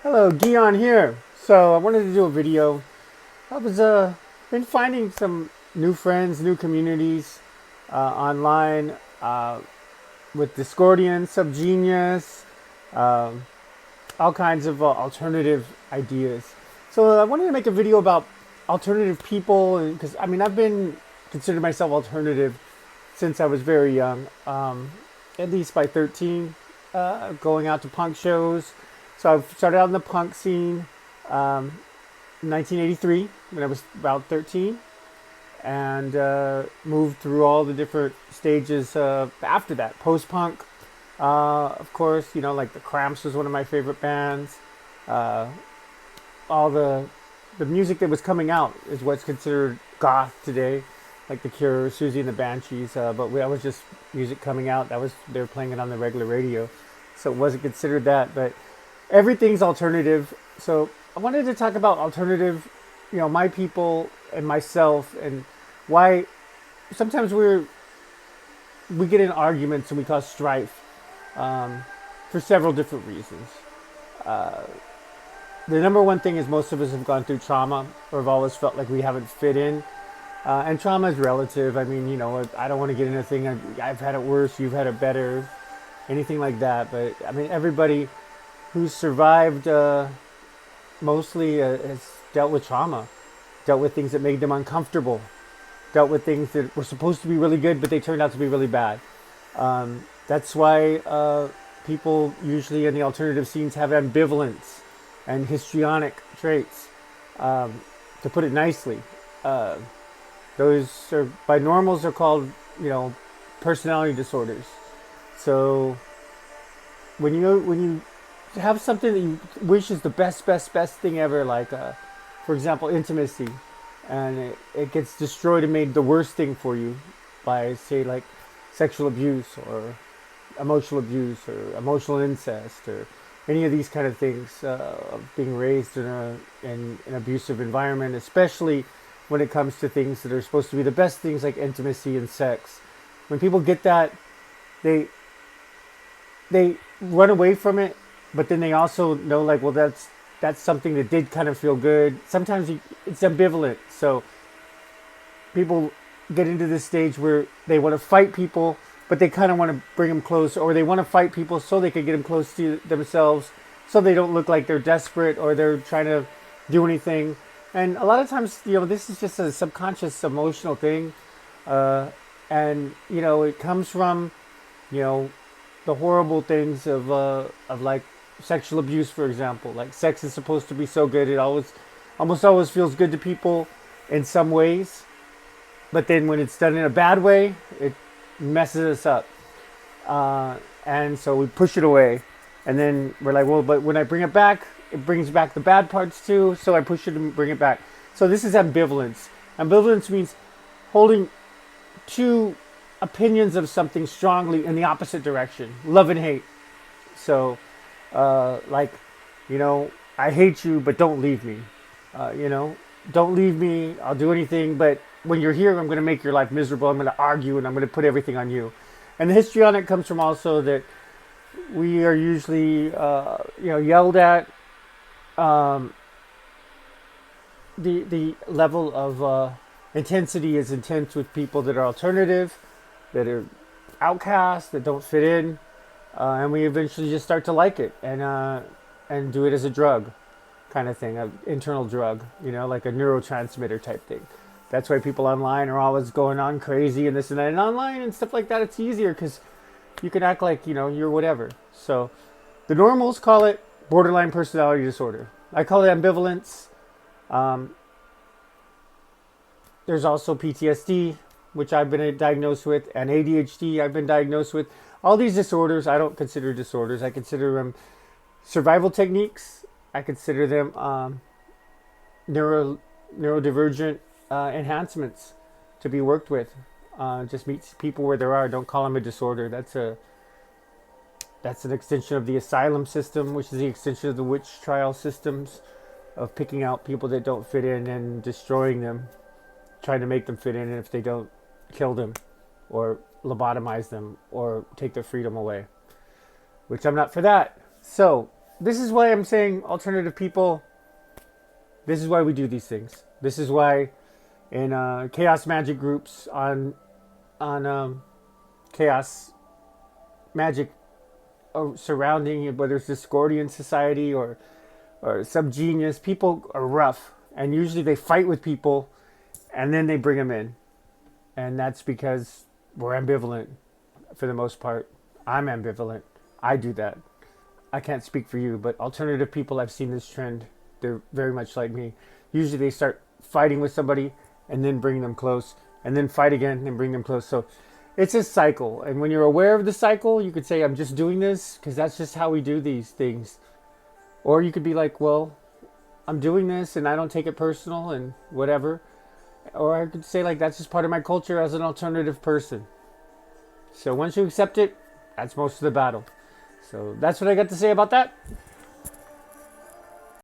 Hello, Gion here. So I wanted to do a video. I was been finding some new friends, new communities online with Discordian, Subgenius, um all kinds of alternative ideas. So I wanted to make a video about alternative people, and because I've been considered myself alternative since I was very young, at least by 13, going out to punk shows. So I started out in the punk scene in 1983 when I was about 13, and moved through all the different stages after that. Post punk, of course, like the Cramps was one of my favorite bands. Uh, all the music that was coming out is what's considered goth today, like the Cure, Susie and the Banshees. That was just music coming out. They were playing it on the regular radio, so it wasn't considered that. But everything's alternative. So I wanted to talk about alternative, my people and myself, and why sometimes we get in arguments and we cause strife for several different reasons. The number one thing is most of us have gone through trauma or have always felt like we haven't fit in. And trauma is relative. I don't want to get into a thing. I've had it worse, you've had it better, anything like that. But everybody who's survived mostly has dealt with trauma, dealt with things that made them uncomfortable, dealt with things that were supposed to be really good, but they turned out to be really bad. That's why people usually in the alternative scenes have ambivalence and histrionic traits. To put it nicely, those are by normals are called personality disorders. So when you have something that you wish is the best thing ever, like for example intimacy, and it gets destroyed and made the worst thing for you by, say, like sexual abuse or emotional incest or any of these kind of things, of being raised in an abusive environment, especially when it comes to things that are supposed to be the best things like intimacy and sex. When people get that, they they run away from it, but then they also know, like, well, that's something that did kind of feel good. Sometimes it's ambivalent. So people get into this stage where they want to fight people, but they kind of want to bring them close, or they want to fight people so they can get them close to themselves, so they don't look like they're desperate or they're trying to do anything. And a lot of times, this is just a subconscious emotional thing, and it comes from, you know, the horrible things of like sexual abuse, for example. Like, sex is supposed to be so good; it almost always feels good to people in some ways, but then when it's done in a bad way, it messes us up. And so we push it away, and then we're like, well, but when I bring it back, it brings back the bad parts too. So I push it and bring it back. So this is ambivalence. Ambivalence means holding two opinions of something strongly in the opposite direction, love and hate. So, like, I hate you, but don't leave me. Uh, you know, don't leave me. I'll do anything, but when you're here, I'm going to make your life miserable. I'm going to argue, and I'm going to put everything on you. And the histrionic comes from also that we are usually, yelled at. Um, the level of intensity is intense with people that are alternative, that are outcasts, that don't fit in, and we eventually just start to like it and do it as a drug, kind of thing, an internal drug, like a neurotransmitter type thing. That's why people online are always going on crazy and this and that. And online and stuff like that, it's easier because you can act like you're whatever. So the normals call it borderline personality disorder. I call it ambivalence. Um, there's also PTSD, which I've been diagnosed with, and ADHD I've been diagnosed with. All these disorders I don't consider disorders. I consider them survival techniques. I consider them neurodivergent enhancements to be worked with. Just meet people where they are. Don't call them a disorder. That's an extension of the asylum system, which is the extension of the witch trial systems of picking out people that don't fit in and destroying them, trying to make them fit in, and if they don't, kill them or lobotomize them or take their freedom away, which I'm not for that. So this is why I'm saying alternative people. This is why we do these things. This is why in chaos magic groups on chaos magic surrounding, whether it's Discordian society or subgenius, people are rough, and usually they fight with people, and then they bring them in, and that's because we're ambivalent for the most part. I'm ambivalent. I do that. I can't speak for you, but alternative people, I've seen this trend. They're very much like me. Usually they start fighting with somebody and then bring them close, and then fight again and bring them close. So it's a cycle. And when you're aware of the cycle, you could say, I'm just doing this because that's just how we do these things. Or you could be like, well, I'm doing this and I don't take it personal and whatever. Or I could say, like, that's just part of my culture as an alternative person. So once you accept it, that's most of the battle. So that's what I got to say about that.